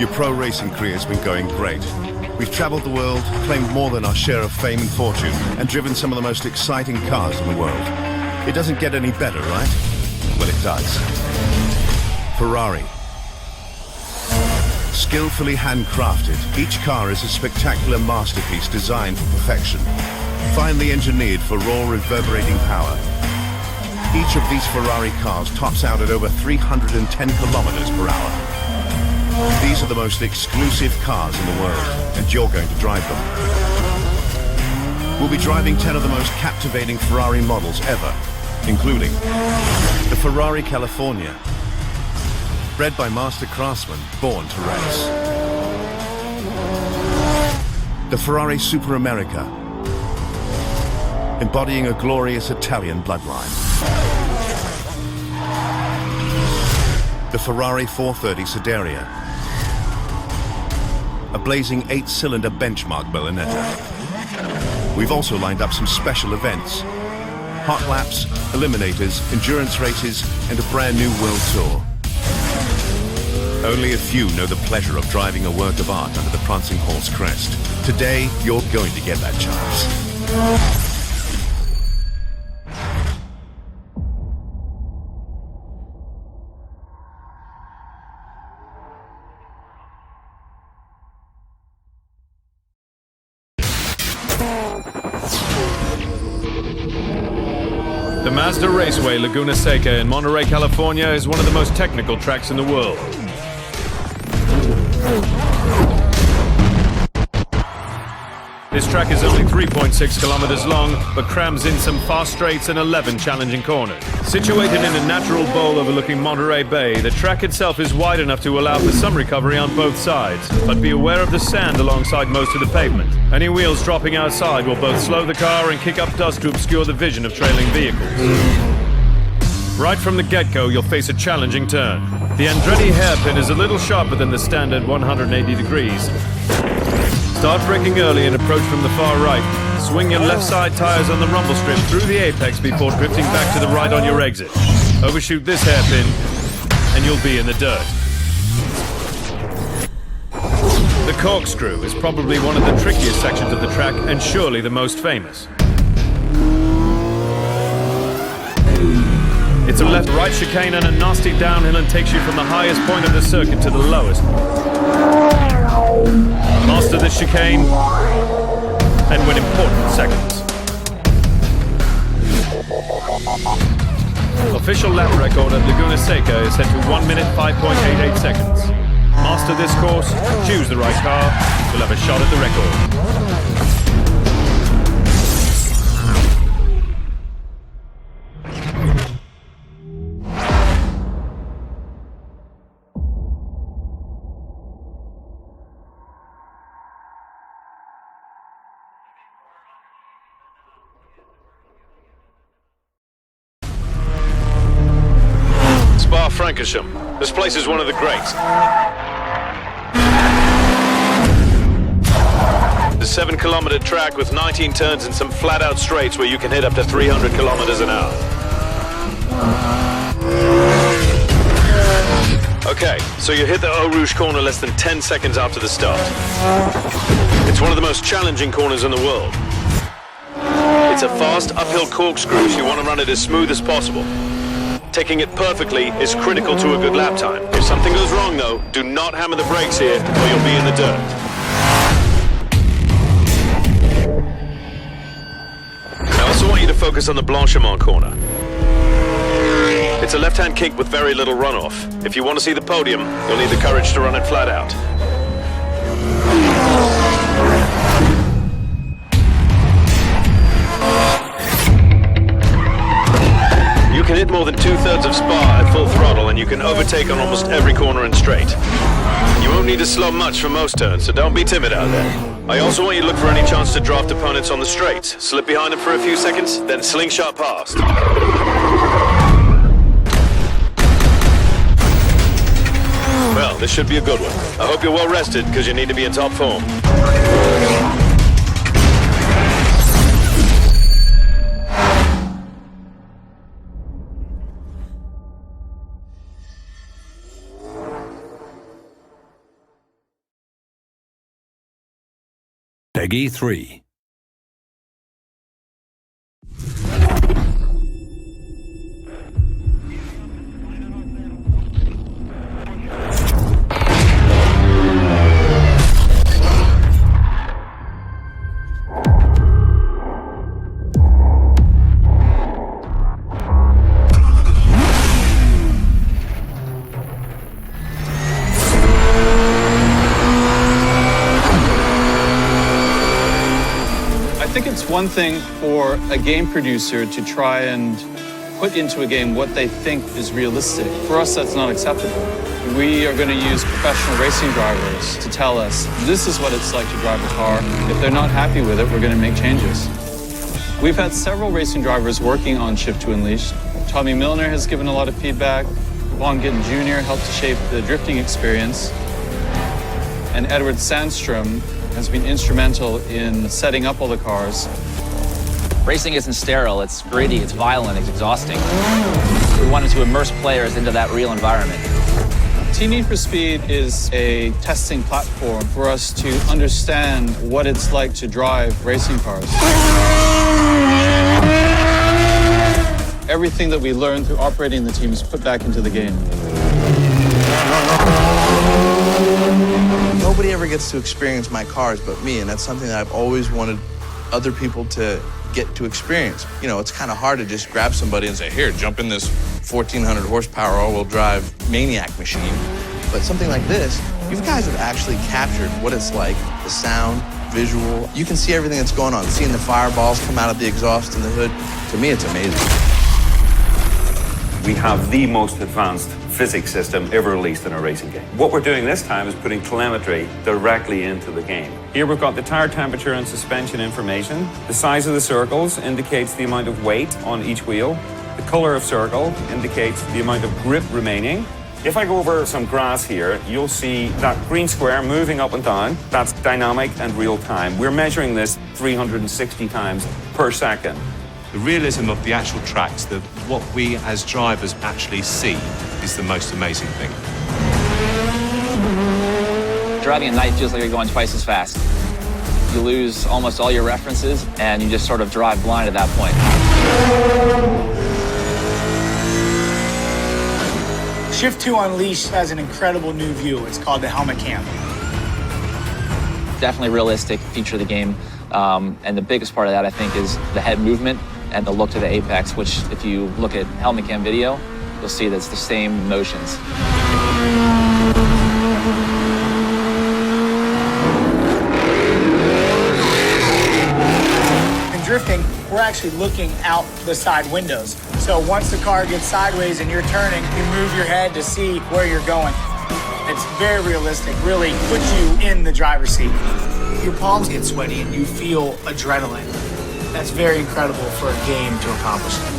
Your pro racing career has been going great. We've traveled the world, claimed more than our share of fame and fortune, and driven some of the most exciting cars in the world. It doesn't get any better, right? Well, it does. Ferrari. Skillfully handcrafted, each car is a spectacular masterpiece designed for perfection. Finely engineered for raw reverberating power. Each of these Ferrari cars tops out at over 310 kilometers per hour. These are the most exclusive cars in the world, and you're going to drive them. We'll be driving 10 of the most captivating Ferrari models ever, including the Ferrari California, bred by master craftsmen born to race. The Ferrari Super America, embodying a glorious Italian bloodline. The Ferrari 430 Scuderia, a blazing 8-cylinder benchmark Berlinetta. We've also lined up some special events: hot laps, eliminators, endurance races, and a brand new world tour. Only a few know the pleasure of driving a work of art under the prancing horse crest. Today, you're going to get that chance. The Mazda Raceway Laguna Seca in Monterey, California is one of the most technical tracks in the world. This track is only 3.6 kilometers long, but crams in some fast straights and 11 challenging corners. Situated in a natural bowl overlooking Monterey Bay, the track itself is wide enough to allow for some recovery on both sides, but be aware of the sand alongside most of the pavement. Any wheels dropping outside will both slow the car and kick up dust to obscure the vision of trailing vehicles. Right from the get-go, you'll face a challenging turn. The Andretti hairpin is a little sharper than the standard 180 degrees. Start braking early and approach from the far right. Swing your left side tires on the rumble strip through the apex before drifting back to the right on your exit. Overshoot this hairpin and you'll be in the dirt. The corkscrew is probably one of the trickiest sections of the track and surely the most famous. It's a left-right chicane and a nasty downhill and takes you from the highest point of the circuit to the lowest. Master this chicane and win important seconds. Official lap record at Laguna Seca is set to 1 minute 5.88 seconds. Master this course, choose the right car, you'll have a shot at the record. Francorchamps. This place is one of the greats. The 7-kilometer track with 19 turns and some flat-out straights where you can hit up to 300 kilometers an hour. Okay, so you hit the Eau Rouge corner less than 10 seconds after the start. It's one of the most challenging corners in the world. It's a fast uphill corkscrew, so you want to run it as smooth as possible. Taking it perfectly is critical to a good lap time. If something goes wrong though, do not hammer the brakes here or you'll be in the dirt. I also want you to focus on the Blanchiment corner. It's a left-hand kink with very little runoff. If you want to see the podium, you'll need the courage to run it flat out. You can hit more than 2/3 of Spa at full throttle and you can overtake on almost every corner and straight. You won't need to slow much for most turns, so don't be timid out there. I also want you to look for any chance to draft opponents on the straights. Slip behind them for a few seconds, then slingshot past. Well, this should be a good one. I hope you're well rested because you need to be in top form. Peggy 3. I think it's one thing for a game producer to try and put into a game what they think is realistic. For us, that's not acceptable. We are going to use professional racing drivers to tell us this is what it's like to drive a car. If they're not happy with it, we're going to make changes. We've had several racing drivers working on Shift 2 Unleashed. Tommy Milner has given a lot of feedback. Von Gittin Jr. helped to shape the drifting experience. And Edward Sandstrom has been instrumental in setting up all the cars. Racing isn't sterile, it's gritty, it's violent, it's exhausting. We wanted to immerse players into that real environment. Team Need for Speed is a testing platform for us to understand what it's like to drive racing cars. Everything that we learned through operating the team is put back into the game. Nobody ever gets to experience my cars but me, and that's something that I've always wanted other people to get to experience. You know, it's kind of hard to just grab somebody and say, here, jump in this 1,400 horsepower all-wheel drive maniac machine. But something like this, you guys have actually captured what it's like, the sound, visual. You can see everything that's going on, seeing the fireballs come out of the exhaust and the hood. To me, it's amazing. We have the most advanced physics system ever released in a racing game. What we're doing this time is putting telemetry directly into the game. Here we've got the tire temperature and suspension information. The size of the circles indicates the amount of weight on each wheel. The color of circle indicates the amount of grip remaining. If I go over some grass here, you'll see that green square moving up and down. That's dynamic and real time. We're measuring this 360 times per second. The realism of the actual tracks, what we as drivers actually see, is the most amazing thing. Driving at night feels like you're going twice as fast. You lose almost all your references, and you just sort of drive blind at that point. Shift 2 Unleashed has an incredible new view. It's called the Helmet Cam. Definitely realistic feature of the game. And the biggest part of that, I think, is the head movement and the look to the apex, which if you look at Helmet Cam video, you'll see that's the same motions. In drifting, we're actually looking out the side windows. So once the car gets sideways and you're turning, you move your head to see where you're going. It's very realistic, really puts you in the driver's seat. Your palms get sweaty and you feel adrenaline. That's very incredible for a game to accomplish that.